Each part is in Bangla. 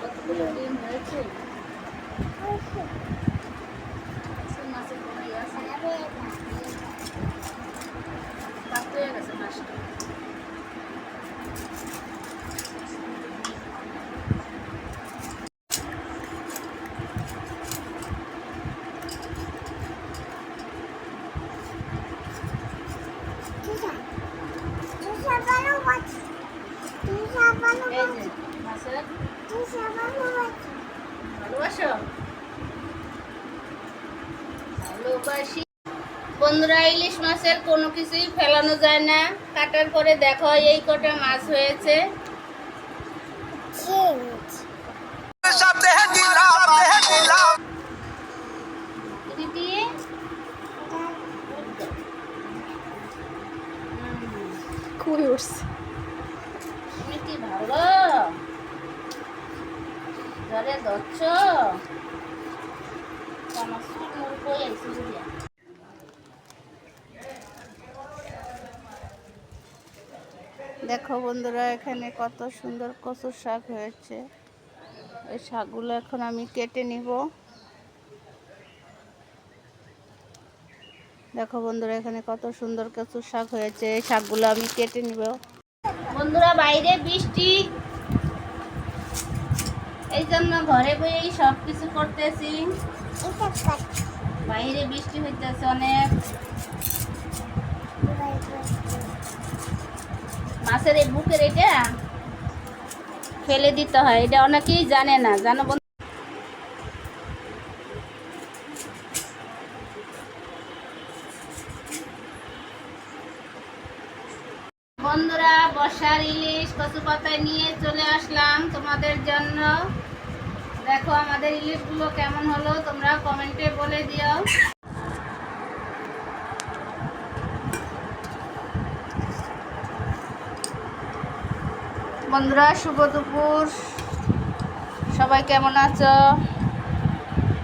কতগুলো ডিম হয়েছে। মাছের কোনো ইয়ে আছে, পাক হয়ে গেছে মাছটা। ভালোবাসো? ভালোবাসি। বন্ধুরা, ইলিশ মাছের কোনো কিছুই ফেলানো যায় না। কাটার পরে দেখো এই কটা মাছ হয়েছে। খুবই উঠছে। তুমি কি ভালো জলে ধরছ? দেখো বন্ধুরা, এখানে কত সুন্দর কচুর শাক হয়েছে। এই শাকগুলো এখন আমি কেটে নিব। দেখো বন্ধুরা, এখানে কত সুন্দর কচুর শাক হয়েছে। এই শাকগুলো আমি কেটে নিব। বন্ধুরা, বাইরে বৃষ্টি, এই জন্য ঘরে বসেই সব কিছু করতেছি। বাইরে বৃষ্টি হইতেছে অনেক। মাছের এই বুকের এটা ফেলে দিতে হয়, এটা অনেকেই জানে না, জানো বন্ধুরা? বর্ষার ইলিশ কচু পাতায় নিয়ে চলে আসলাম তোমাদের জন্য। দেখো আমাদের ইলিশগুলো কেমন হলো, তোমরা কমেন্টে বলে দিও। বন্ধুরা, শুভ দুপুর। সবাই কেমন আছো?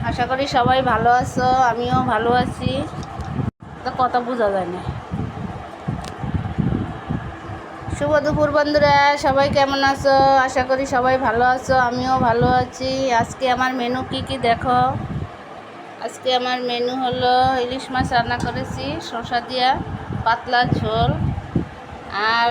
আশা করি সবাই ভালো আছো, আমিও ভালো আছি। তো কথা বোঝা যায় না। শুভ দুপুর বন্ধুরা, সবাই কেমন আছো? আশা করি সবাই ভালো আছো, আমিও ভালো আছি। আজকে আমার মেনু কি দেখো। আজকে আমার মেনু হলো ইলিশ মাছ রান্না করেছি, শসা দিয়া পাতলা ঝোল, আর